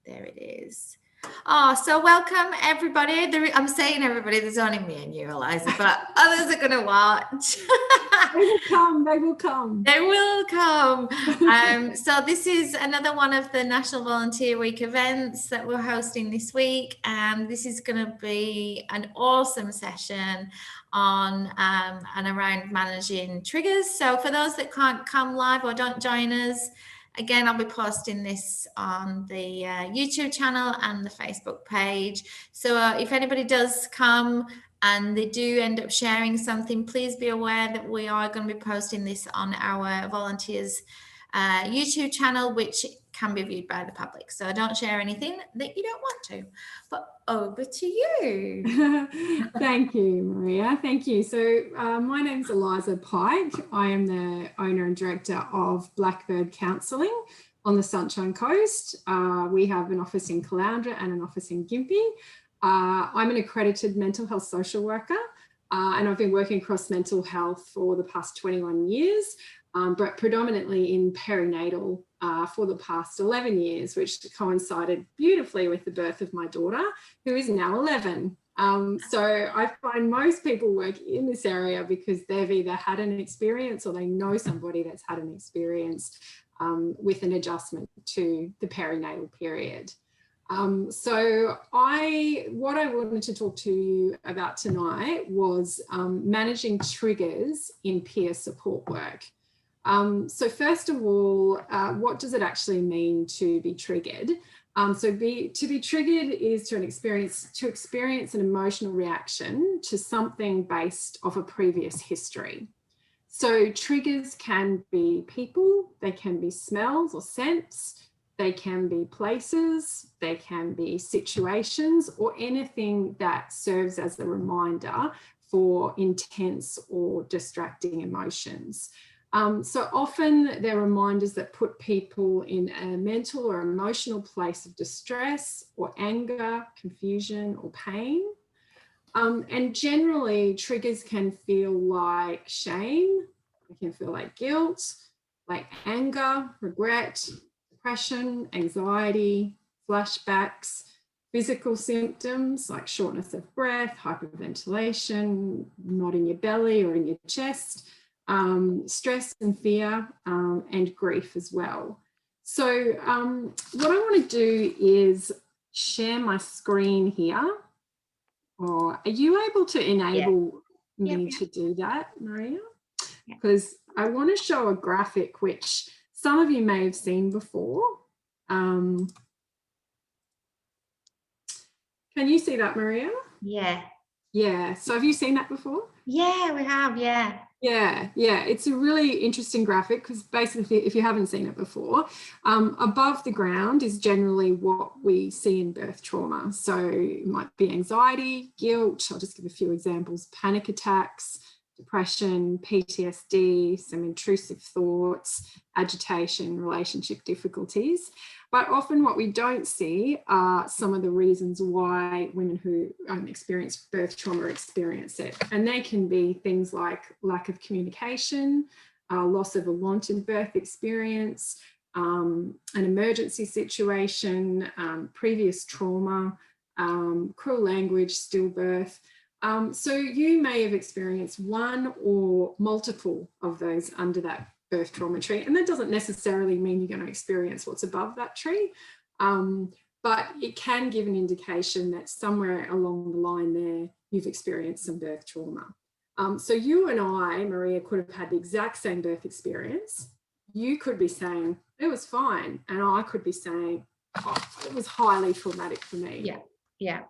There it is. Oh, so welcome everybody. I'm saying everybody, there's only me and you, Eliza, but others are going to watch. They will come, they will come. They will come. So this is another one of the National Volunteer Week events that we're hosting this week. And this is going to be an awesome session on and around managing triggers. So for those that can't come live or don't join us, again, I'll be posting this on the YouTube channel and the Facebook page. So if anybody does come and they do end up sharing something, please be aware that we are going to be posting this on our volunteers YouTube channel, which can be viewed by the public. So don't share anything that you don't want to. But over to you. Thank you, Maria. Thank you. So my name's Eliza Pike. I am the owner and director of Black Bird Counselling on the Sunshine Coast. We have an office in Caloundra and an office in Gympie. I'm an accredited mental health social worker, and I've been working across mental health for the past 21 years, but predominantly in perinatal for the past 11 years, which coincided beautifully with the birth of my daughter, who is now 11. So I find most people work in this area because they've either had an experience or they know somebody that's had an experience with an adjustment to the perinatal period. So what I wanted to talk to you about tonight was managing triggers in peer support work. So first of all, what does it actually mean to be triggered? To be triggered is to experience an emotional reaction to something based off a previous history. So triggers can be people, they can be smells or scents, they can be places, they can be situations, or anything that serves as a reminder for intense or distracting emotions. So often they're reminders that put people in a mental or emotional place of distress or anger, confusion or pain. And generally triggers can feel like shame, they can feel like guilt, like anger, regret, depression, anxiety, flashbacks, physical symptoms like shortness of breath, hyperventilation, knot in your belly or in your chest, stress and fear, and grief as well. So what I want to do is share my screen here. Or are you able to enable me to do that, Maria? Because I want to show a graphic which some of you may have seen before. Can you see that, Maria? Yeah. Yeah. So have you seen that before? Yeah, we have. Yeah. Yeah. It's a really interesting graphic because basically, if you haven't seen it before, above the ground is generally what we see in birth trauma. So it might be anxiety, guilt. I'll just give a few examples: panic attacks, depression, PTSD, some intrusive thoughts, agitation, relationship difficulties. But often what we don't see are some of the reasons why women who experience birth trauma experience it. And they can be things like lack of communication, loss of a wanted birth experience, an emergency situation, previous trauma, cruel language, stillbirth. So you may have experienced one or multiple of those under that birth trauma tree, and that doesn't necessarily mean you're going to experience what's above that tree, but it can give an indication that somewhere along the line there you've experienced some birth trauma. So you and I, Maria, could have had the exact same birth experience. You could be saying it was fine, and I could be saying, oh, it was highly traumatic for me. Yeah.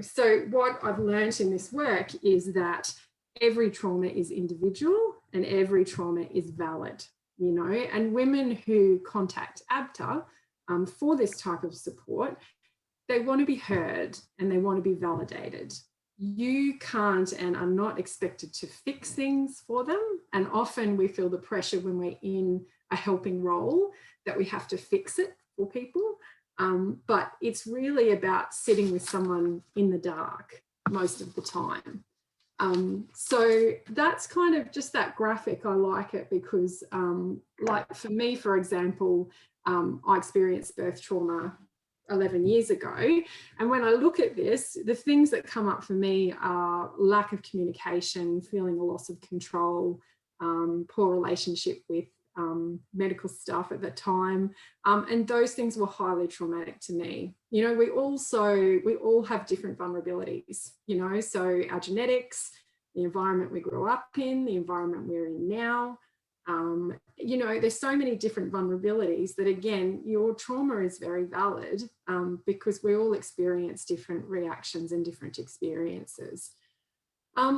So what I've learned in this work is that every trauma is individual and every trauma is valid, and women who contact ABTA for this type of support, they want to be heard and they want to be validated. You can't and are not expected to fix things for them. And often we feel the pressure when we're in a helping role that we have to fix it for people. But it's really about sitting with someone in the dark most of the time. So that's kind of just that graphic. I like it because like for me, for example, I experienced birth trauma 11 years ago. And when I look at this, the things that come up for me are lack of communication, feeling a loss of control, poor relationship with medical staff at that time. And those things were highly traumatic to me. You know, we all have different vulnerabilities, you know, so our genetics, the environment we grew up in, the environment we're in now, you know, there's so many different vulnerabilities that, again, your trauma is very valid because we all experience different reactions and different experiences.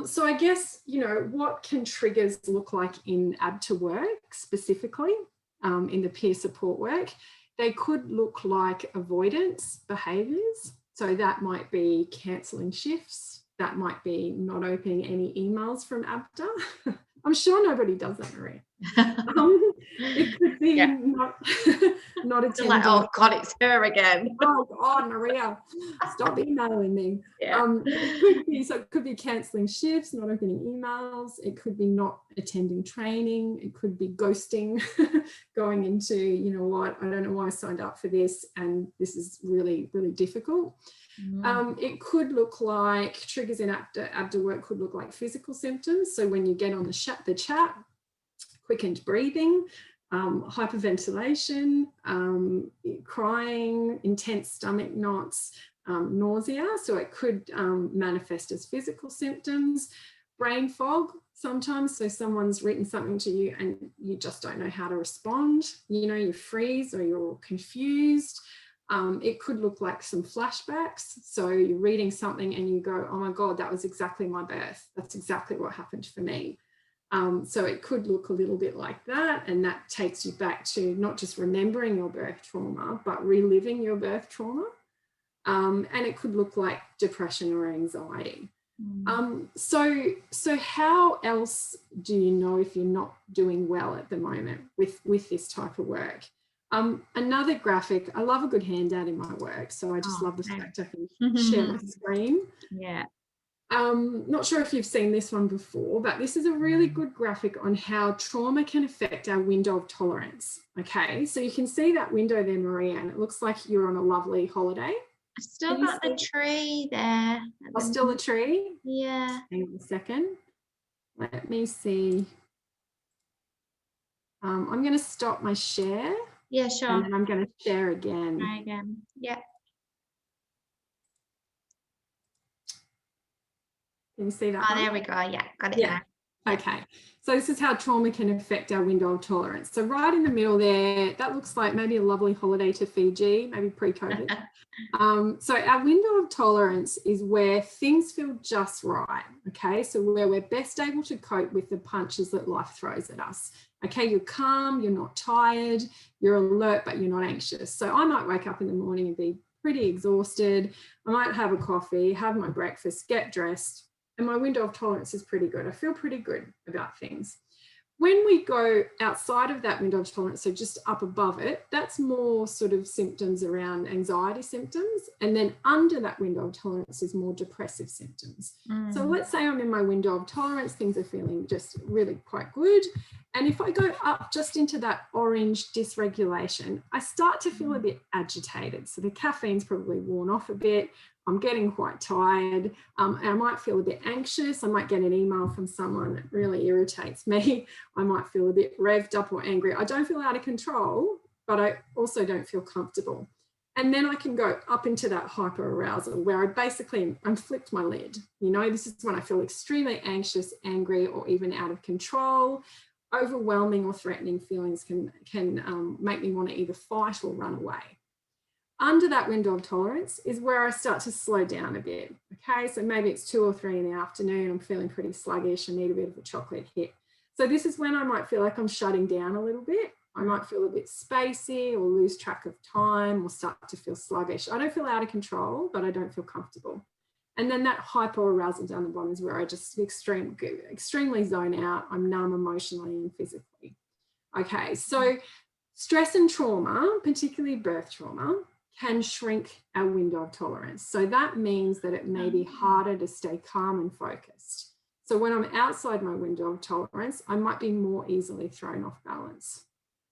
So I guess, you know, what can triggers look like in ABTA work specifically, in the peer support work? They could look like avoidance behaviours. So that might be cancelling shifts. That might be not opening any emails from ABTA. I'm sure nobody does that, Maria. It could be not attending. Like, oh God, it's her again. Oh God, Maria, stop emailing me. It could be cancelling shifts, not opening emails. It could be not attending training. It could be ghosting, going into, you know what, I don't know why I signed up for this, and this is really, really difficult. It could look like triggers in ABTA work could look like physical symptoms. So when you get on the chat, quickened breathing, hyperventilation, crying, intense stomach knots, nausea. So it could manifest as physical symptoms. Brain fog sometimes. So someone's written something to you and you just don't know how to respond. You know, you freeze or you're confused. It could look like some flashbacks. So you're reading something and you go, oh my God, that was exactly my birth. That's exactly what happened for me. So it could look a little bit like that. And that takes you back to not just remembering your birth trauma, but reliving your birth trauma. And it could look like depression or anxiety. So how else do you know if you're not doing well at the moment with this type of work? Another graphic, I love a good handout in my work, so I just love the fact I can share my screen. Yeah. Not sure if you've seen this one before, but this is a really good graphic on how trauma can affect our window of tolerance. Okay, so you can see that window there, Maria, and it looks like you're on a lovely holiday. I've still got the tree there. Oh, still a tree? Yeah. Hang on a second. Let me see. I'm going to stop my share. Yeah, sure. And then I'm going to share again. Try again. Yeah. Can you see that? Oh, there we go. Yeah, got it now. Okay, so this is how trauma can affect our window of tolerance. So right in the middle there, that looks like maybe a lovely holiday to Fiji, maybe pre-COVID. So our window of tolerance is where things feel just right, okay? So where we're best able to cope with the punches that life throws at us. Okay, you're calm, you're not tired, you're alert, but you're not anxious. So I might wake up in the morning and be pretty exhausted. I might have a coffee, have my breakfast, get dressed, and my window of tolerance is pretty good. I feel pretty good about things. When we go outside of that window of tolerance, so just up above it, that's more sort of symptoms around anxiety symptoms. And then under that window of tolerance is more depressive symptoms. So let's say I'm in my window of tolerance, things are feeling just really quite good. And if I go up just into that orange dysregulation, I start to feel a bit agitated. So the caffeine's probably worn off a bit. I'm getting quite tired. And I might feel a bit anxious. I might get an email from someone that really irritates me. I might feel a bit revved up or angry. I don't feel out of control, but I also don't feel comfortable. And then I can go up into that hyperarousal where I basically, I'm flipped my lid. You know, this is when I feel extremely anxious, angry, or even out of control. Overwhelming or threatening feelings can make me want to either fight or run away. Under that window of tolerance is where I start to slow down a bit. Okay, so maybe it's 2 or 3 in the afternoon, I'm feeling pretty sluggish, I need a bit of a chocolate hit. So this is when I might feel like I'm shutting down a little bit. I might feel a bit spacey or lose track of time or start to feel sluggish. I don't feel out of control, but I don't feel comfortable. And then that hyperarousal down the bottom is where I just extremely zone out. I'm numb emotionally and physically. Okay, so stress and trauma, particularly birth trauma, can shrink our window of tolerance. So that means that it may be harder to stay calm and focused. So when I'm outside my window of tolerance, I might be more easily thrown off balance.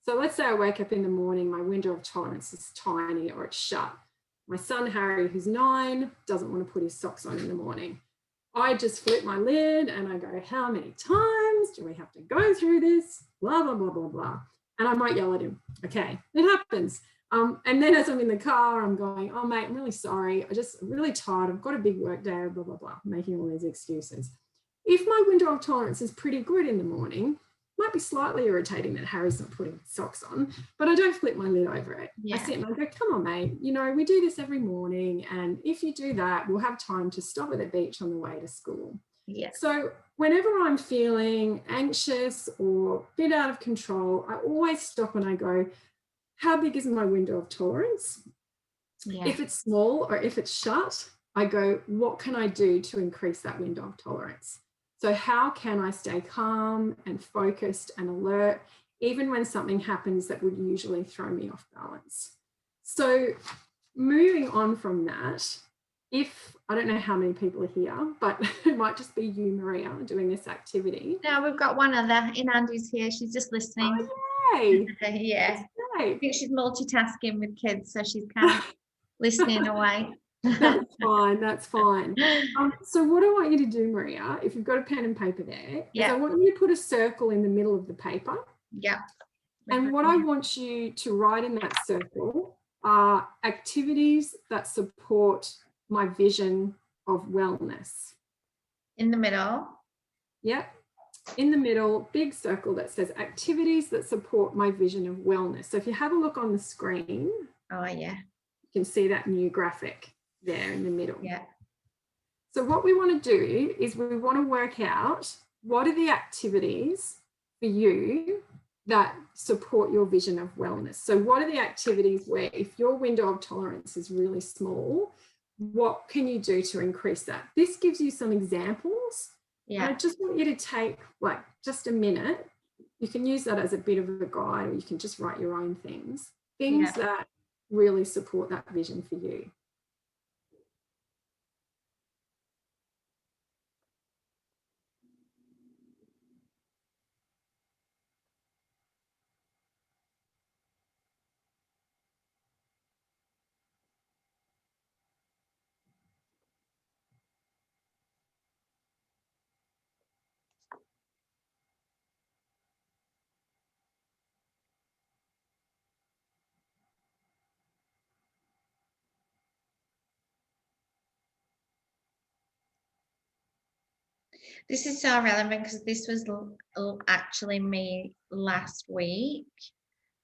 So let's say I wake up in the morning, my window of tolerance is tiny or it's shut. My son, Harry, who's 9, doesn't want to put his socks on in the morning. I just flip my lid and I go, how many times do we have to go through this? Blah, blah, blah, blah, blah. And I might yell at him. Okay, it happens. And then as I'm in the car, I'm going, oh, mate, I'm really sorry. I'm really tired. I've got a big work day, blah, blah, blah, making all these excuses. If my window of tolerance is pretty good in the morning, might be slightly irritating that Harry's not putting socks on, but I don't flip my lid over it. Yeah. I sit and I go, come on, mate, we do this every morning. And if you do that, we'll have time to stop at the beach on the way to school. Yeah. So whenever I'm feeling anxious or a bit out of control, I always stop and I go, how big is my window of tolerance? Yeah. If it's small or if it's shut, I go, what can I do to increase that window of tolerance? So how can I stay calm and focused and alert, even when something happens that would usually throw me off balance? So moving on from that, I don't know how many people are here, but it might just be you, Maria, doing this activity. No, we've got one other. Andy's here. She's just listening. Oh, yay. Yeah. I think she's multitasking with kids, so she's kind of listening away. That's fine. That's fine. So what I want you to do, Maria, if you've got a pen and paper there, is I want you to put a circle in the middle of the paper. Yeah. And what I want you to write in that circle are activities that support my vision of wellness. In the middle? Yep. In the middle, big circle that says activities that support my vision of wellness. So if you have a look on the screen. Oh, yeah. You can see that new graphic there in the middle. Yeah. So what we want to do is we want to work out what are the activities for you that support your vision of wellness. So what are the activities where if your window of tolerance is really small, what can you do to increase that? This gives you some examples. Yeah. And I just want you to take just a minute. You can use that as a bit of a guide, or you can just write your own things that really support that vision for you. This is so relevant because this was actually me last week.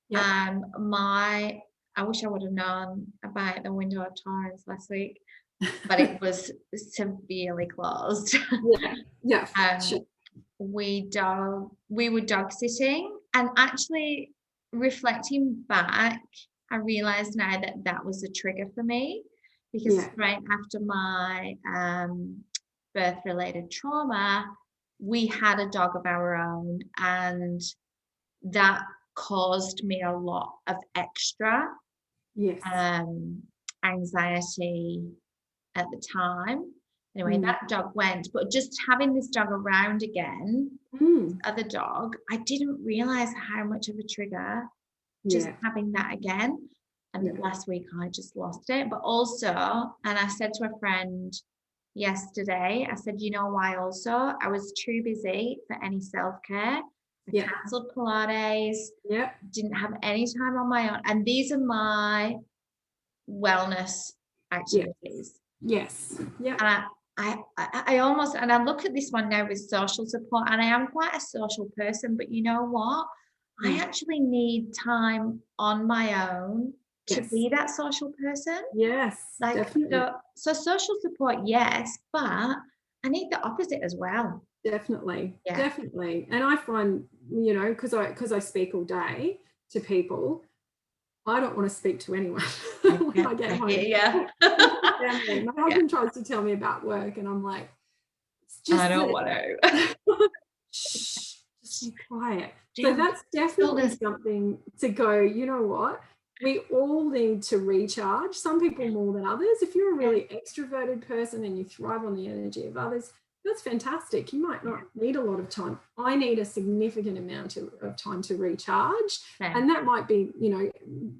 Yep. I wish I would have known about the window of tolerance last week, but it was severely closed. Yeah. Sure. We were dog sitting, and actually reflecting back, I realized now that was a trigger for me, because right after my birth-related trauma, we had a dog of our own, and that caused me a lot of extra anxiety at the time. Anyway, that dog went, but just having this dog around again, other dog, I didn't realize how much of a trigger just having that again. And last week I just lost it. But also, and I said to a friend yesterday, I said, you know why also? I was too busy for any self-care. I cancelled Pilates, didn't have any time on my own. And these are my wellness activities. Yes. Yeah. And I almost, and I look at this one now with social support, and I am quite a social person, but you know what? I actually need time on my own to be that social person. Yes, definitely. So social support, yes, but I need the opposite as well. Definitely. And I find, because I speak all day to people, I don't want to speak to anyone when I get home. My husband tries to tell me about work, and I'm like, it's just I don't want to. Shh, just be quiet. So that's definitely something to go, you know what? We all need to recharge, some people more than others. If you're a really extroverted person and you thrive on the energy of others, that's fantastic. You might not need a lot of time. I need a significant amount of time to recharge. And that might be,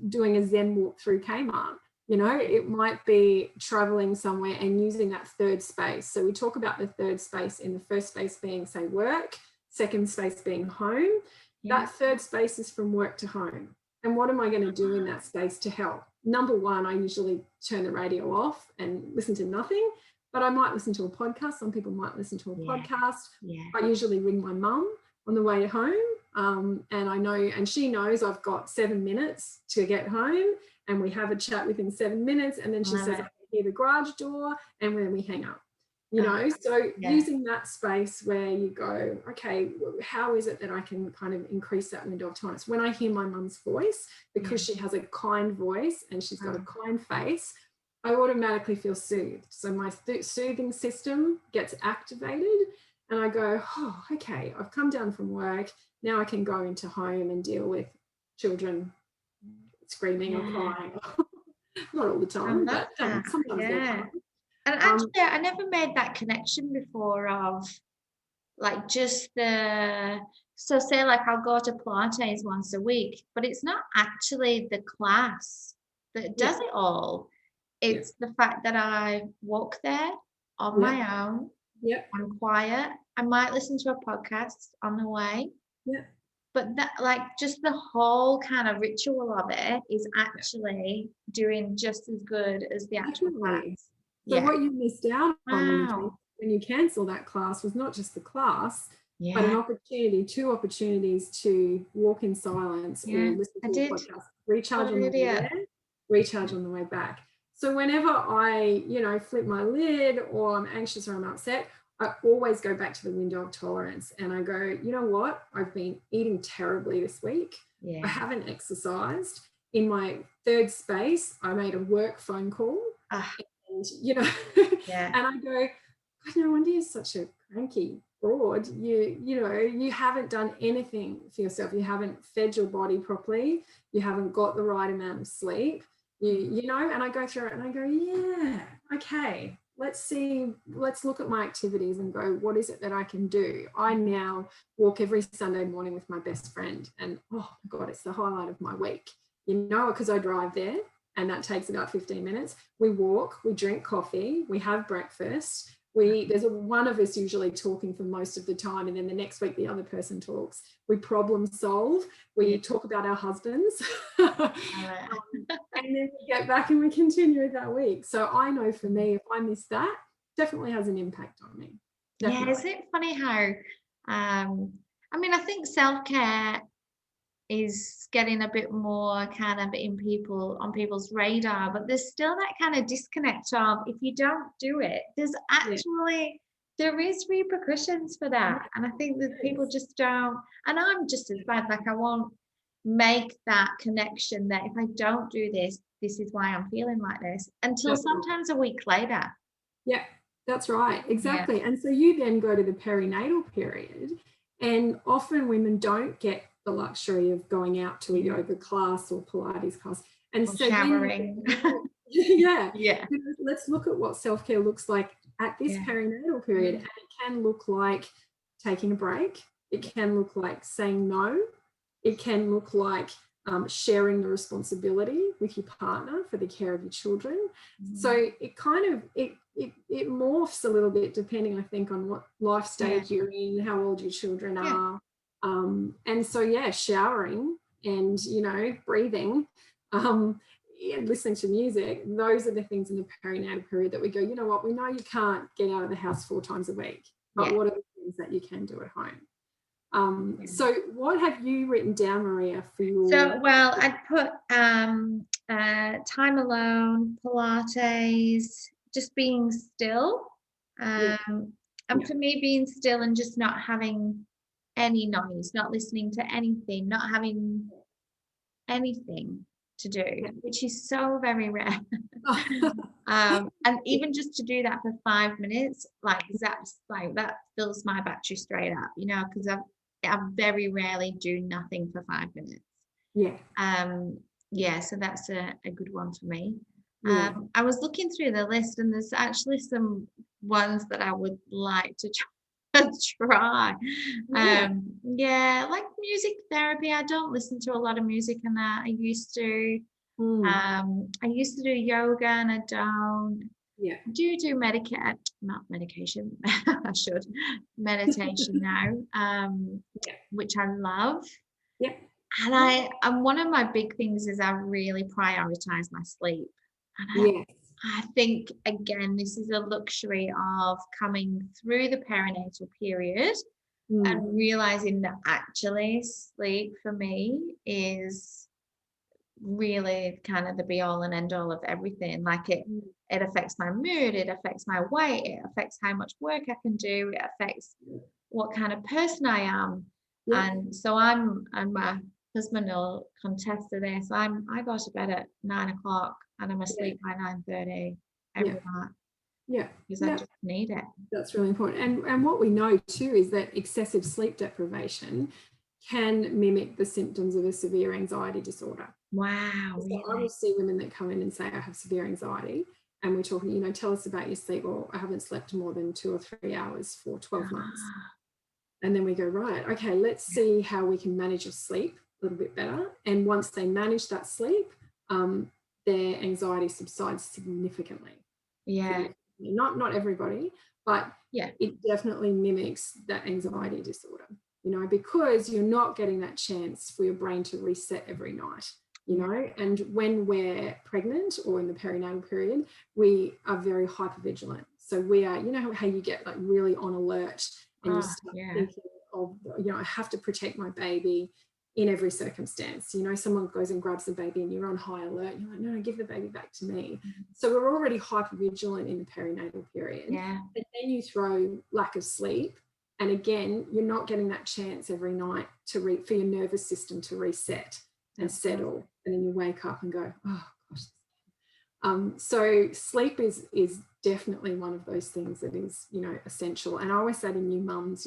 doing a Zen walk through Kmart. You know, it might be traveling somewhere and using that third space. So we talk about the third space in the first space being, say, work, second space being home. That third space is from work to home. And what am I going to do in that space to help? Number one, I usually turn the radio off and listen to nothing, but I might listen to a podcast. Some people might listen to a podcast. I usually ring my mum on the way home. And I know, and she knows I've got 7 minutes to get home, and we have a chat within 7 minutes. And then she says, I can hear the garage door, and then we hang up. You know, so using that space where you go, okay, how is it that I can kind of increase that window of tolerance? When I hear my mum's voice, because she has a kind voice and she's got a kind face, I automatically feel soothed. So my soothing system gets activated, and I go, oh, okay, I've come down from work. Now I can go into home and deal with children screaming or crying. Not all the time, but sometimes they're fine. And actually, I never made that connection before of like just so say like I'll go to Pilates once a week, but it's not actually the class that does it all. It's the fact that I walk there on my own. I'm quiet. I might listen to a podcast on the way. But that, like, just the whole kind of ritual of it is actually doing just as good as the actual class. So what you missed out on when you cancel that class was not just the class, but an opportunity, 2 opportunities to walk in silence or listen to a podcast, recharge on the way there, recharge on the way back. So whenever I, you know, flip my lid or I'm anxious or I'm upset, I always go back to the window of tolerance and I go, you know what? I've been eating terribly this week. I haven't exercised. In my third space, I made a work phone call. And, you know, and I go, God, no wonder you're such a cranky fraud. You know, you haven't done anything for yourself. You haven't fed your body properly. You haven't got the right amount of sleep. You know, and I go through it and I go, yeah, okay, let's look at my activities and go, what is it that I can do? I now walk every Sunday morning with my best friend, and oh my God, it's the highlight of my week. You know, because I drive there and that takes about 15 minutes. We walk, we drink coffee, we have breakfast. There's one of us usually talking for most of the time, and then the next week the other person talks. We problem solve. We talk about our husbands, and then we get back and we continue with that week. So I know for me, if I miss that, definitely has an impact on me. Definitely. Yeah, isn't it funny how? I mean, I think self-care is getting a bit more kind of on people's radar, but there's still that kind of disconnect of if you don't do it, there is repercussions for that. And I think that people just don't, and I'm just as bad, like I won't make that connection that if I don't do this, this is why I'm feeling like this until sometimes a week later. Yeah, that's right. Exactly. And so you then go to the perinatal period, and often women don't get the luxury of going out to a yoga class or Pilates class. And so showering. Let's look at what self-care looks like at this perinatal period. And it can look like taking a break. It can look like saying no. It can look like sharing the responsibility with your partner for the care of your children. So it kind of, it morphs a little bit depending, I think, on what life stage you're in, how old your children are. And so, showering and, you know, breathing, and listening to music, those are the things in the perinatal period that we go, you know what, we know you can't get out of the house 4 times a week, but what are the things that you can do at home? So what have you written down, Maria, for your... So, well, I'd put time alone, Pilates, just being still. And for me, being still and just not having any noise, not listening to anything, not having anything to do, which is so very rare. And even just to do that for 5 minutes, like that fills my battery straight up, you know, because I very rarely do nothing for 5 minutes. So that's a good one for me. I was looking through the list, and there's actually some ones that I would like to try. Like music therapy. I don't listen to a lot of music and that I used to. I used to do yoga and I don't. Yeah. I do not medication. I should meditation now, which I love. Yeah. And one of my big things is I really prioritize my sleep. And I think again, this is a luxury of coming through the perinatal period and realizing that actually sleep for me is really kind of the be all and end all of everything. Like it affects my mood, it affects my weight, it affects how much work I can do, it affects what kind of person I am. And so and my husband will contest to this. I go to bed at 9 o'clock and I'm asleep by 9:30 every night. Yeah. Because I just need it. That's really important. And what we know too is that excessive sleep deprivation can mimic the symptoms of a severe anxiety disorder. Wow. So I will see women that come in and say, I have severe anxiety. And we're talking, tell us about your sleep. Well, I haven't slept more than 2 or 3 hours for 12 months. And then we go, right, okay, let's see how we can manage your sleep a little bit better. And once they manage that sleep, their anxiety subsides significantly. Yeah. Not everybody, but it definitely mimics that anxiety disorder, because you're not getting that chance for your brain to reset every night, and when we're pregnant or in the perinatal period, we are very hypervigilant. So we are, how you get like really on alert and you start thinking of, I have to protect my baby in every circumstance. Someone goes and grabs the baby and you're on high alert. You're like, no, give the baby back to me. So we're already hypervigilant in the perinatal period. And then you throw lack of sleep. And again, you're not getting that chance every night for your nervous system to reset and settle. And then you wake up and go, oh gosh. So sleep is definitely one of those things that is, essential. And I always say to new mums,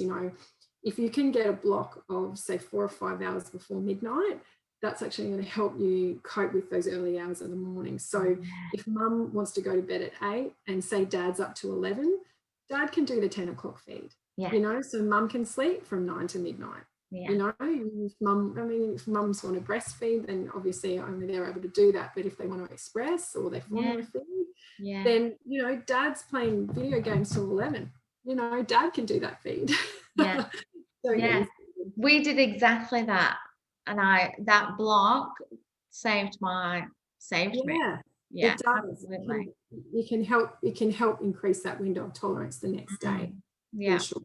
if you can get a block of, say, 4 or 5 hours before midnight, that's actually going to help you cope with those early hours of the morning. So if mum wants to go to bed at 8 and say dad's up to 11, dad can do the 10 o'clock feed, so mum can sleep from 9 to midnight. If mums want to breastfeed, then obviously only they're able to do that. But if they want to express or they formula feed, then, dad's playing video games till 11. Dad can do that feed. We did exactly that, and that block saved me. It does. Absolutely. It can help increase that window of tolerance the next day. For sure.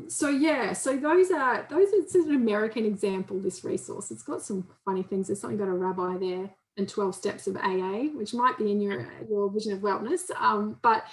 So those are it's an American example, this resource. It's got some funny things. There's something about a rabbi there and 12 steps of AA, which might be in your vision of wellness. But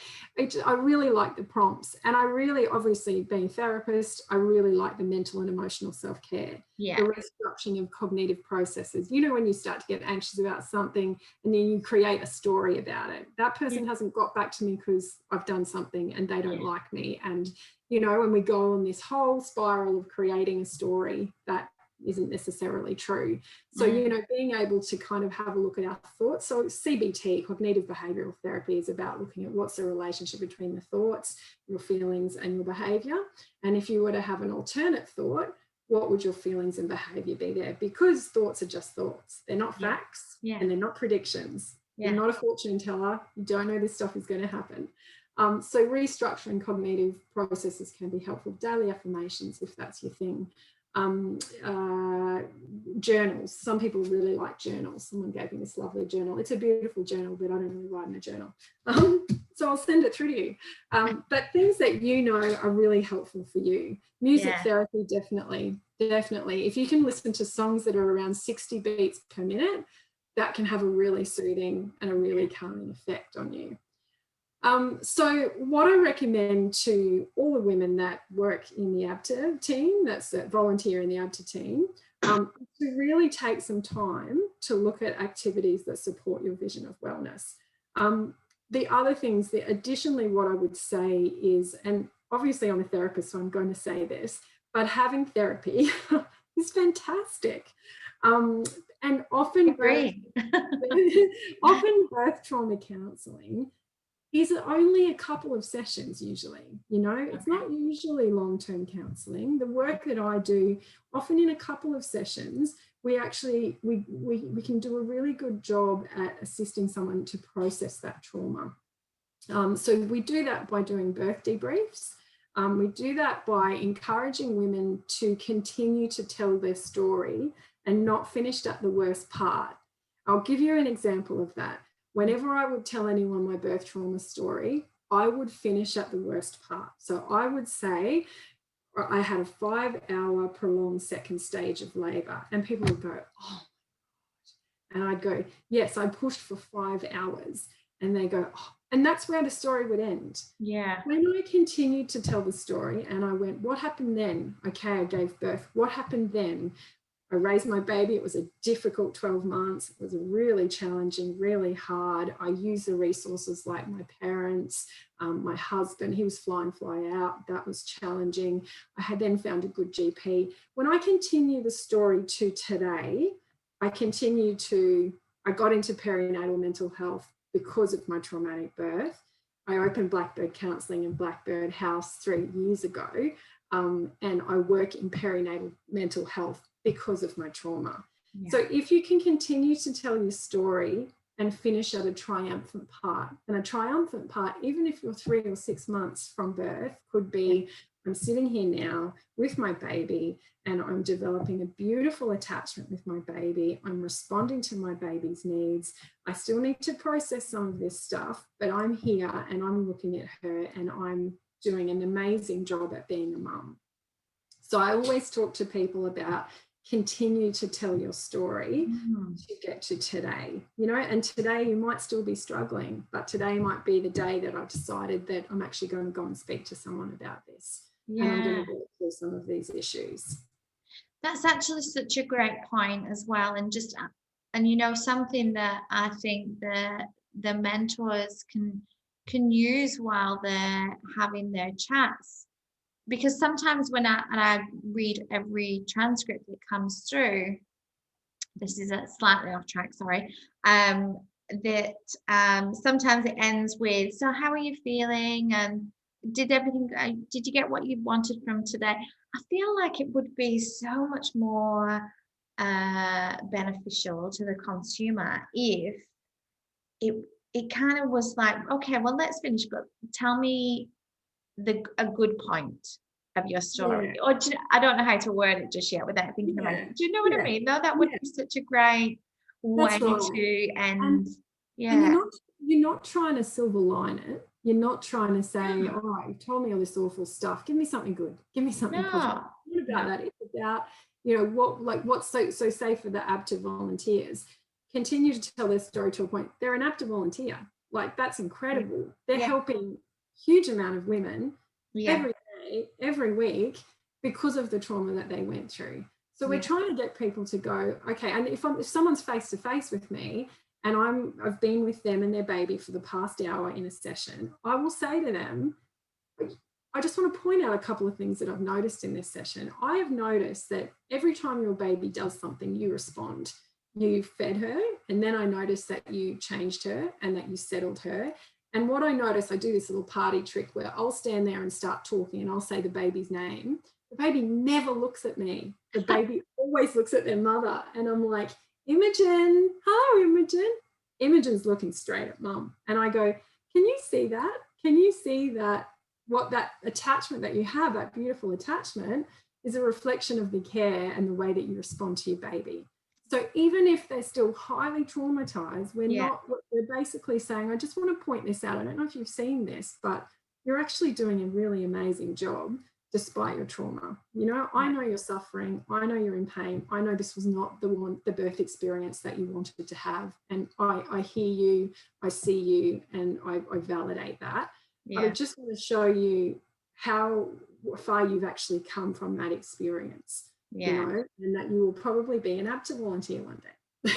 I really like the prompts. And I really, obviously being a therapist, I really like the mental and emotional self-care, the restructuring of cognitive processes. When you start to get anxious about something and then you create a story about it, that person hasn't got back to me because I've done something and they don't like me. And, when we go on this whole spiral of creating a story that isn't necessarily true. So, being able to kind of have a look at our thoughts. So CBT, cognitive behavioral therapy, is about looking at what's the relationship between the thoughts, your feelings and your behavior. And if you were to have an alternate thought, what would your feelings and behavior be there? Because thoughts are just thoughts. They're not facts and they're not predictions. You're not a fortune teller. You don't know this stuff is going to happen. So restructuring cognitive processes can be helpful. Daily affirmations, if that's your thing. Journals. Some people really like journals. Someone gave me this lovely journal. It's a beautiful journal, but I don't really write in a journal. So I'll send it through to you. But things that are really helpful for you. Music therapy, definitely. If you can listen to songs that are around 60 beats per minute, that can have a really soothing and a really calming effect on you. So what I recommend to all the women that work in the ABTA team, that volunteer in the ABTA team, to really take some time to look at activities that support your vision of wellness. The other things, additionally, what I would say is, and obviously I'm a therapist, so I'm going to say this, but having therapy is fantastic. And often birth trauma counselling is only a couple of sessions usually. It's not usually long-term counselling. The work that I do, often in a couple of sessions, we actually, we can do a really good job at assisting someone to process that trauma. So we do that by doing birth debriefs. We do that by encouraging women to continue to tell their story and not finished at the worst part. I'll give you an example of that. Whenever I would tell anyone my birth trauma story, I would finish at the worst part. So I would say, I had a 5-hour prolonged second stage of labor, and people would go, oh, and I'd go, yes, I pushed for 5 hours. And they go, oh, and that's where the story would end. Yeah. When I continued to tell the story and I went, what happened then? Okay, I gave birth. What happened then? I raised my baby. It was a difficult 12 months. It was really challenging, really hard. I used the resources like my parents, my husband, he was fly in, fly out. That was challenging. I had then found a good GP. When I continue the story to today, I got into perinatal mental health because of my traumatic birth. I opened Black Bird Counselling and Black Bird House 3 years ago, and I work in perinatal mental health because of my trauma. Yeah. So if you can continue to tell your story and finish at a triumphant part, and a triumphant part, even if you're 3 or 6 months from birth, could be, I'm sitting here now with my baby and I'm developing a beautiful attachment with my baby. I'm responding to my baby's needs. I still need to process some of this stuff, but I'm here and I'm looking at her and I'm doing an amazing job at being a mum. So I always talk to people about continue to tell your story to get to today, and today you might still be struggling, but today might be the day that I've decided that I'm actually going to go and speak to someone about this. Yeah. And I'm going to work through some of these issues. That's actually such a great point as well. And something that I think the mentors can use while they're having their chats. Because sometimes when I read every transcript that comes through, this is a slightly off track, sorry, that sometimes it ends with, so how are you feeling? And did you get what you wanted from today? I feel like it would be so much more beneficial to the consumer if it kind of was like, okay, well, let's finish, but tell me a good point of your story. Yeah. Or I don't know how to word it just yet without thinking about it. Do you know what I mean? No, that would be such a great way to end. And you're not trying to silver line it. You're not trying to say, all right, you've told me all this awful stuff. Give me something good. Give me something positive. It's not about that. It's about, what's so say for the ABTA volunteers, continue to tell their story to a point. They're an ABTA volunteer. Like, that's incredible. They're helping huge amount of women every day, every week, because of the trauma that they went through. So we're trying to get people to go, okay, and if someone's face to face with me and I've been with them and their baby for the past hour in a session, I will say to them, I just want to point out a couple of things that I've noticed in this session. I have noticed that every time your baby does something, you respond. You fed her, and then I noticed that you changed her and that you settled her. And what I notice, I do this little party trick where I'll stand there and start talking and I'll say the baby's name. The baby never looks at me. The baby always looks at their mother. And I'm like, Imogen, hello, Imogen. Imogen's looking straight at mum. And I go, can you see that? Can you see that what that attachment that you have, that beautiful attachment, is a reflection of the care and the way that you respond to your baby? So even if they're still highly traumatized, we're basically saying, I just want to point this out. I don't know if you've seen this, but you're actually doing a really amazing job despite your trauma. I know you're suffering. I know you're in pain. I know this was not the birth experience that you wanted to have. And I hear you, I see you, and I validate that. Yeah. I just want to show you how far you've actually come from that experience. And that you will probably be an ABTA volunteer one day.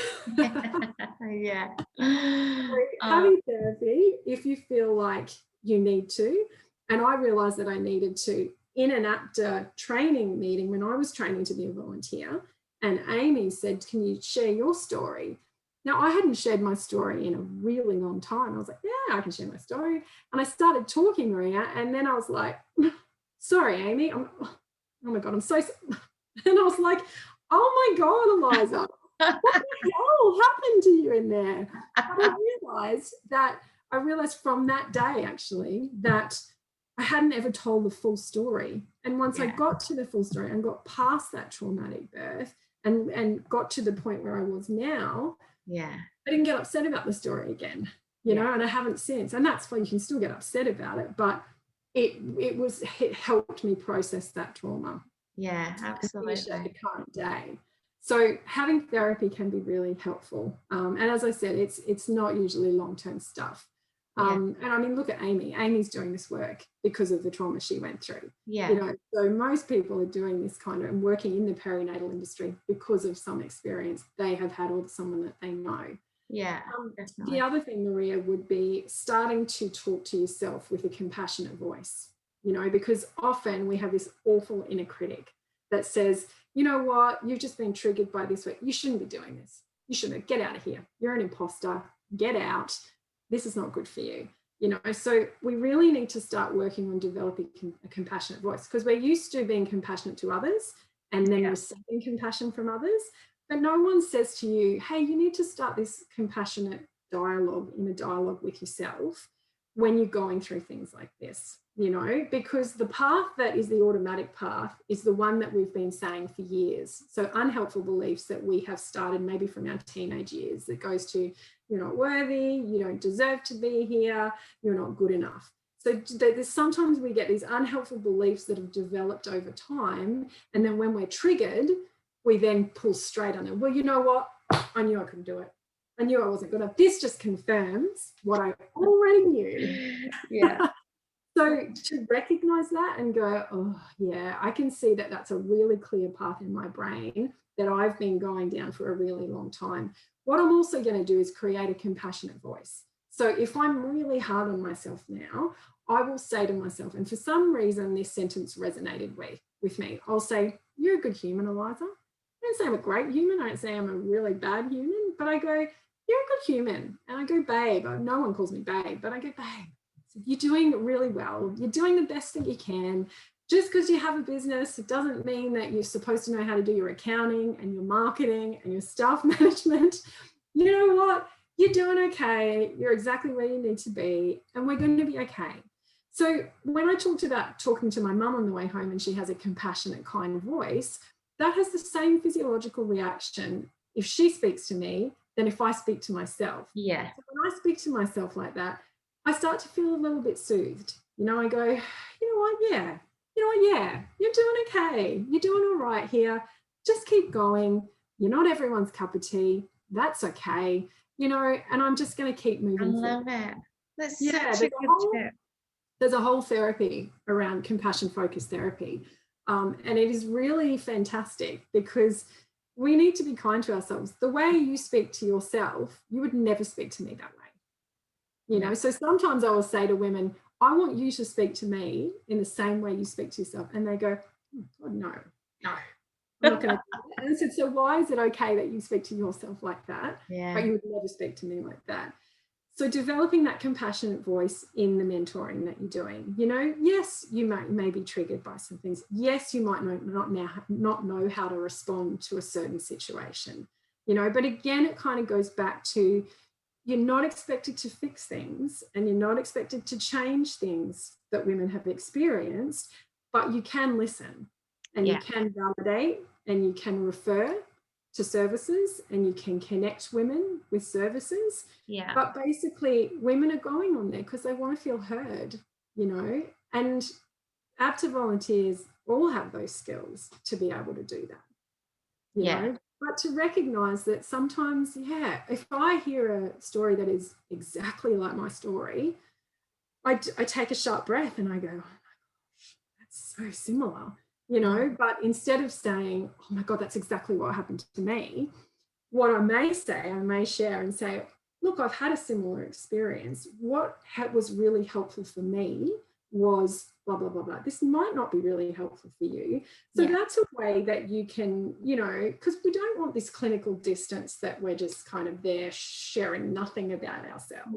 Having therapy, if you feel like you need to, and I realized that I needed to in an ABTA training meeting when I was training to be a volunteer, and Amy said, can you share your story? Now, I hadn't shared my story in a really long time. I was like, yeah, I can share my story. And I started talking, Maria, and then I was like, sorry, Amy, oh my God, I'm so... And I was like, oh my God, Eliza, what the hell happened to you in there? But I realized from that day, actually, that I hadn't ever told the full story. And once I got to the full story and got past that traumatic birth and got to the point where I was now, I didn't get upset about the story again, you know, and I haven't since. And that's why you can still get upset about it, but it helped me process that trauma. Yeah, absolutely. At the current day. So having therapy can be really helpful. And as I said, it's not usually long-term stuff. And I mean, look at Amy. Amy's doing this work because of the trauma she went through. You know, so most people are doing this kind of and working in the perinatal industry because of some experience they have had or someone that they know. The other thing, Maria, would be starting to talk to yourself with a compassionate voice, you know, because often we have this awful inner critic that says, you know what, you've just been triggered by this. You shouldn't be doing this. You shouldn't. Get out of here. You're an imposter. Get out. This is not good for you. You know, so we really need to start working on developing a compassionate voice, because we're used to being compassionate to others and then receiving compassion from others. But no one says to you, hey, you need to start this compassionate dialogue with yourself when you're going through things like this, you know, because the path that is the automatic path is the one that we've been saying for years. So unhelpful beliefs that we have started maybe from our teenage years that goes to, you're not worthy, you don't deserve to be here, you're not good enough. So sometimes we get these unhelpful beliefs that have developed over time. And then when we're triggered, we then pull straight on them. Well, you know what? I knew I couldn't do it. I knew I wasn't good enough. This just confirms what I already knew. So to recognize that and go, oh, yeah, I can see that that's a really clear path in my brain that I've been going down for a really long time. What I'm also going to do is create a compassionate voice. So if I'm really hard on myself now, I will say to myself, and for some reason this sentence resonated with me, I'll say, you're a good human, Eliza. I don't say I'm a great human. I don't say I'm a really bad human, but I go, you're a good human. And I go, babe. No one calls me babe, but I go, babe, you're doing really well. You're doing the best that you can. Just because you have a business, it doesn't mean that you're supposed to know how to do your accounting and your marketing and your staff management. You know what? You're doing okay. You're exactly where you need to be, and we're going to be okay. So when I talked about talking to my mum on the way home and she has a compassionate, kind voice, that has the same physiological reaction if she speaks to me than if I speak to myself. So when I speak to myself like that, I start to feel a little bit soothed. You know, I go, you know what? Yeah. You know what? Yeah. You're doing okay. You're doing all right here. Just keep going. You're not everyone's cup of tea. That's okay. You know, and I'm just going to keep moving forward. I love it. That's such a good tip. There's a whole therapy around compassion-focused therapy. And it is really fantastic because we need to be kind to ourselves. The way you speak to yourself, you would never speak to me that way. You know, so sometimes I will say to women, I want you to speak to me in the same way you speak to yourself. And they go, oh, God, no, I'm not going to do that. And I said, so why is it okay that you speak to yourself like that, but you would never speak to me like that? So developing that compassionate voice in the mentoring that you're doing, you know, yes, you may be triggered by some things. Yes, you might not know how to respond to a certain situation, you know, but again, it kind of goes back to you're not expected to fix things and you're not expected to change things that women have experienced, but you can listen and you can validate and you can refer to services and you can connect women with services. But basically women are going on there because they want to feel heard, you know, and APTA volunteers all have those skills to be able to do that, you know. But to recognize that sometimes, if I hear a story that is exactly like my story, I take a sharp breath and I go, oh my gosh, that's so similar, you know. But instead of saying, oh my God, that's exactly what happened to me, what I may share and say, look, I've had a similar experience. What was really helpful for me was blah, blah, blah, blah. This might not be really helpful for you. So that's a way that you can, you know, because we don't want this clinical distance that we're just kind of there sharing nothing about ourselves.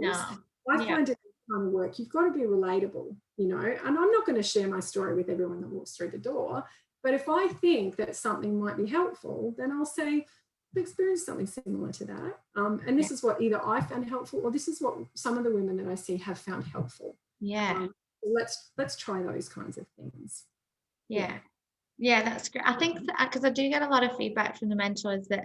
I find it kind of work. You've got to be relatable, you know, and I'm not going to share my story with everyone that walks through the door, But if I think that something might be helpful, then I'll say, I've experienced something similar to that. And this is what either I found helpful, or this is what some of the women that I see have found helpful. Yeah. Let's try those kinds of things. Yeah. Yeah, that's great. I think because I do get a lot of feedback from the mentors that,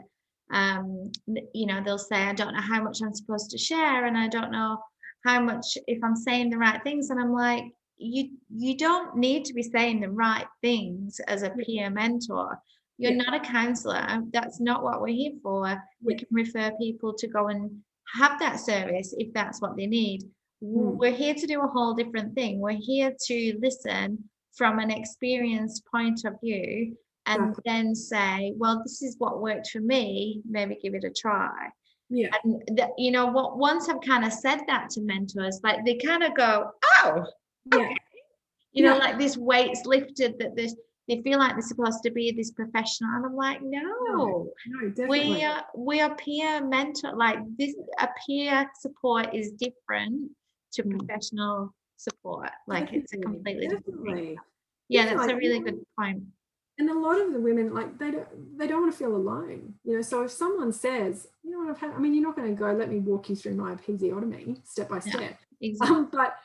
they'll say, I don't know how much I'm supposed to share, and I don't know how much, if I'm saying the right things. And I'm like, you don't need to be saying the right things as a peer mentor. You're not a counselor. That's not what we're here for. We can refer people to go and have that service if that's what they need. We're here to do a whole different thing. We're here to listen from an experienced point of view, and then say, well, this is what worked for me, maybe give it a try. And once I've kind of said that to mentors, like, they kind of go, oh, okay. Like this weight's lifted, that they feel like they're supposed to be this professional, and I'm like, no, definitely. We are peer mentor. Like, this, a peer support is different to professional support. Like, it's a completely different thing. Yeah, that's a really good point. And a lot of the women, like, they don't want to feel alone. So if someone says, what you're not going to go, let me walk you through my episiotomy step by step. Exactly. But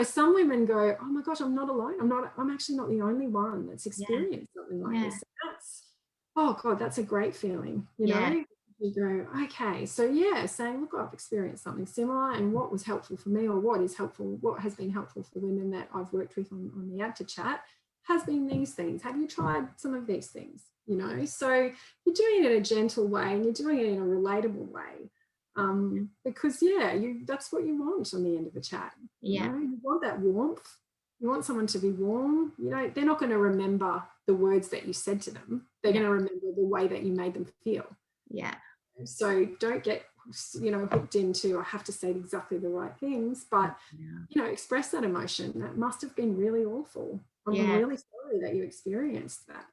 some women go, oh my gosh, I'm not alone. I'm actually not the only one that's experienced something like this. That's a great feeling. You go, okay, so saying, look, I've experienced something similar, and what was helpful for me, or what has been helpful for women that I've worked with on the Ad to Chat has been these things. Have you tried some of these things? So you're doing it in a gentle way, and you're doing it in a relatable way. Because that's what you want on the end of a chat. You want that warmth. You want someone to be warm. They're not going to remember the words that you said to them. They're going to remember the way that you made them feel. So don't get hooked into, I have to say exactly the right things, but express that emotion. That must have been really awful. I'm really sorry that you experienced that.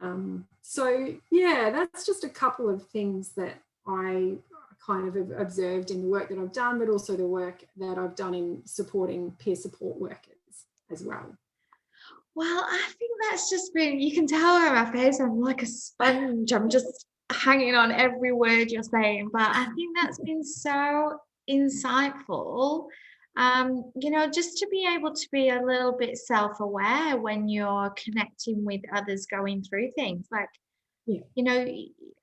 That's just a couple of things that I kind of observed in the work that I've done, but also the work that I've done in supporting peer support workers as well. Well, I think that's just been, you can tell on my face, I'm like a sponge. I'm just hanging on every word you're saying, but I think that's been so insightful. Just to be able to be a little bit self-aware when you're connecting with others going through things, like,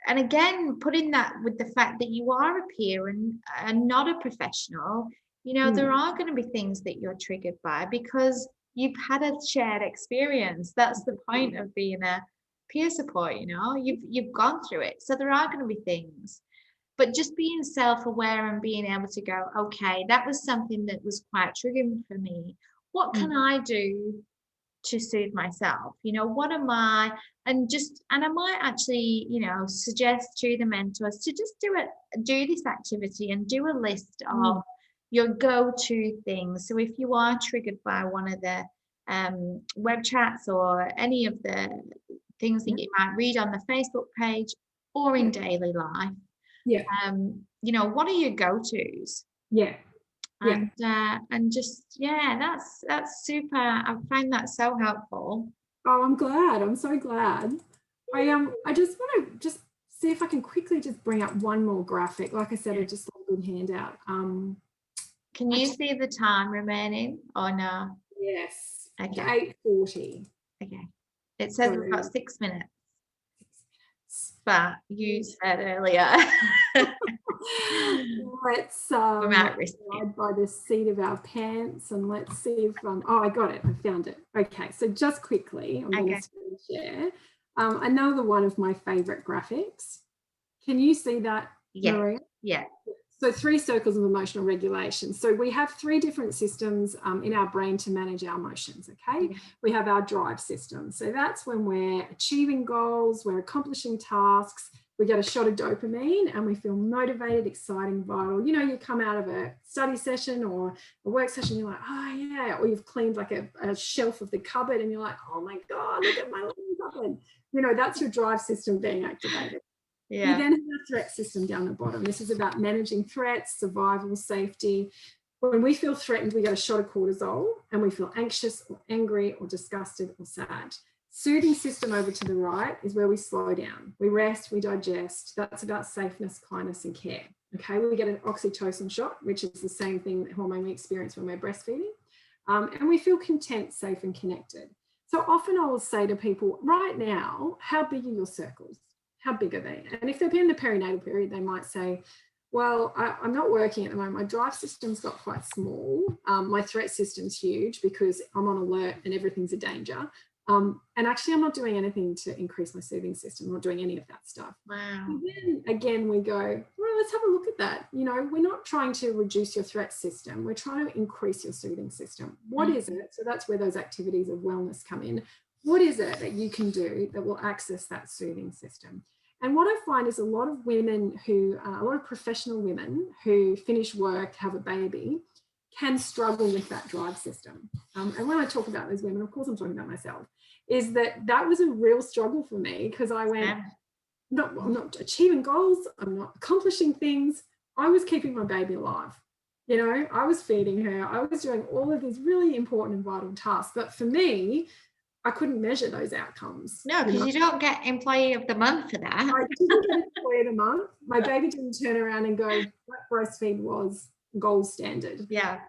and again, putting that with the fact that you are a peer and not a professional, there are going to be things that you're triggered by because you've had a shared experience. That's the point of being a peer support. You've gone through it, so there are going to be things. But just being self-aware and being able to go, okay, that was something that was quite triggering for me. What can I do to soothe myself? What am I? And I might actually, suggest to the mentors to just do this activity and do a list of your go-to things. So if you are triggered by one of the web chats or any of the things that you might read on the Facebook page or in daily life, what are your go-tos? And just that's super. I find that so helpful. Oh, I'm glad. I'm so glad. I just want to see if I can quickly just bring up one more graphic. Like I said, I just got a good handout. Can you see the time remaining or no? Yes. Okay. 8:40. Okay. It says we've got 6 minutes. But you said earlier. Let's ride by the seat of our pants, and let's see if I got it. I found it. Okay, so just quickly, I'm going to screen share another one of my favorite graphics. Can you see that, Maria? Yeah. So 3 circles of emotional regulation. So we have 3 different systems in our brain to manage our emotions, okay? We have our drive system. So that's when we're achieving goals, we're accomplishing tasks, we get a shot of dopamine and we feel motivated, exciting, vital. You come out of a study session or a work session, you're like, oh yeah, or you've cleaned like a shelf of the cupboard and you're like, oh my God, look at my cupboard. That's your drive system being activated. You then have a threat system down the bottom. This is about managing threats, survival, safety. When we feel threatened, we get a shot of cortisol and we feel anxious or angry or disgusted or sad. Soothing system over to the right is where we slow down. We rest, we digest. That's about safeness, kindness, and care. Okay, we get an oxytocin shot, which is the same thing, that hormone we experience when we're breastfeeding. And we feel content, safe, and connected. So often I will say to people, right now, how big are your circles? How big are they? And if they've been in the perinatal period, they might say, well, I'm not working at the moment. My drive system's got quite small. My threat system's huge because I'm on alert and everything's a danger. And actually, I'm not doing anything to increase my soothing system. I'm not doing any of that stuff. Wow. And then again, we go, well, let's have a look at that. You know, we're not trying to reduce your threat system. We're trying to increase your soothing system. What is it? So that's where those activities of wellness come in. What is it that you can do that will access that soothing system? And what I find is a lot of women who, a lot of professional women who finish work, have a baby, can struggle with that drive system. And when I talk about those women, of course I'm talking about myself, is that was a real struggle for me, because I went, I'm not achieving goals, I'm not accomplishing things. I was keeping my baby alive. You know, I was feeding her, I was doing all of these really important and vital tasks. But for me, I couldn't measure those outcomes. No, because you don't get employee of the month for that. I didn't get employee of the month. My baby didn't turn around and go, that breastfeed was gold standard. Yeah.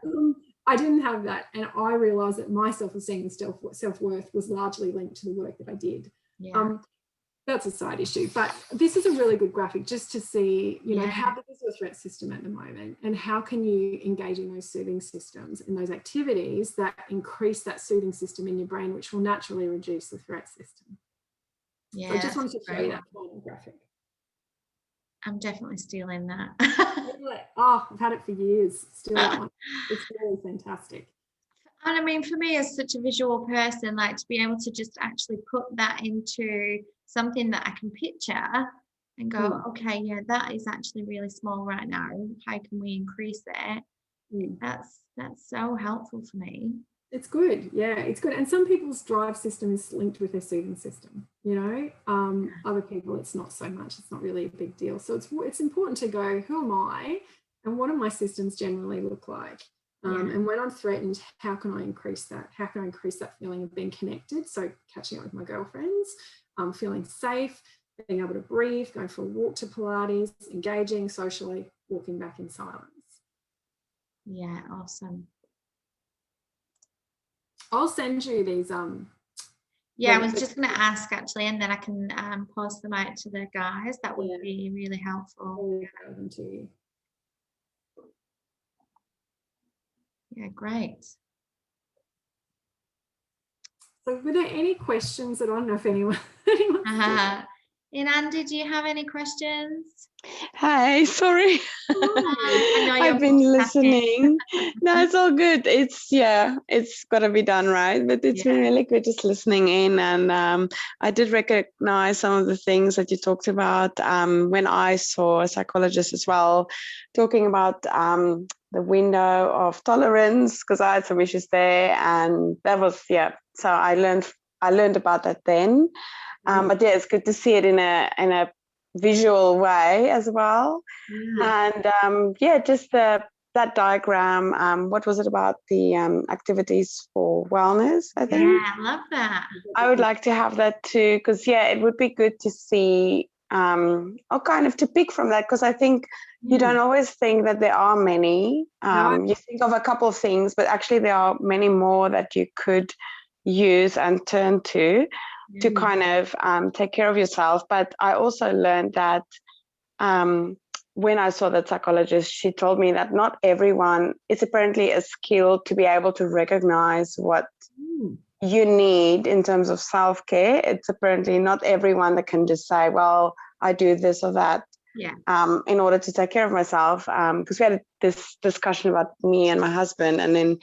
I didn't have that. And I realized that my self-esteem and self-worth was largely linked to the work that I did. Yeah. That's a side issue. But this is a really good graphic just to see, you know, how big is your threat system at the moment, and how can you engage in those soothing systems and those activities that increase that soothing system in your brain, which will naturally reduce the threat system. Yeah. So I just wanted to show you that final graphic. I'm definitely stealing that. Oh, I've had it for years. Still, it's really fantastic. And I mean, for me as such a visual person, like to be able to just actually put that into something that I can picture and go, okay, yeah, that is actually really small right now. How can we increase it? That's so helpful for me. It's good. Yeah, it's good. And some people's drive system is linked with their soothing system, you know. Other people, it's not so much. It's not really a big deal. So it's important to go, who am I? And what do my systems generally look like? And when I'm threatened, how can I increase that? How can I increase that feeling of being connected? So catching up with my girlfriends, feeling safe, being able to breathe, going for a walk to Pilates, engaging socially, walking back in silence. Yeah, awesome. I'll send you these. Yeah, I was just going to ask actually, and then I can post them out to the guys. That would be really helpful. Yeah, great. So were there any questions? I don't know if anyone Andy, do you have any questions? Hi, sorry. I've been listening. No, it's all good. It's got to be done, right? But it's been really good just listening in. And I did recognize some of the things that you talked about when I saw a psychologist as well, talking about the window of tolerance, because I had some issues there. And that was, so I learned about that then. But it's good to see it in a visual way as well. And just that diagram, what was it about the activities for wellness, I think? Yeah, I love that. I would like to have that too, because it would be good to see or kind of to pick from that, because I think you don't always think that there are many. You think of a couple of things, but actually there are many more that you could use and turn to kind of take care of yourself. But I also learned that when I saw that psychologist, she told me that not everyone, it's apparently a skill to be able to recognize what you need in terms of self-care. It's apparently not everyone that can just say, well, I do this or that in order to take care of myself. Because we had this discussion about me and my husband, and then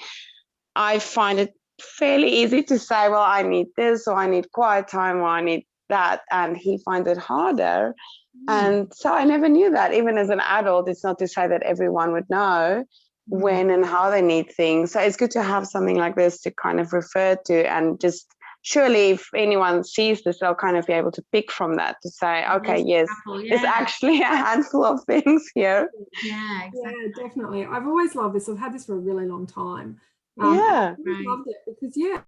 I find it fairly easy to say, well, I need this, or I need quiet time, or I need that, and he finds it harder. And so I never knew that. Even as an adult, it's not to say that everyone would know when and how they need things. So it's good to have something like this to kind of refer to, and just surely if anyone sees this, they'll kind of be able to pick from that to say, okay, it's actually a handful of things here. Yeah, exactly. Yeah, definitely. I've always loved this. I've had this for a really long time. I loved it because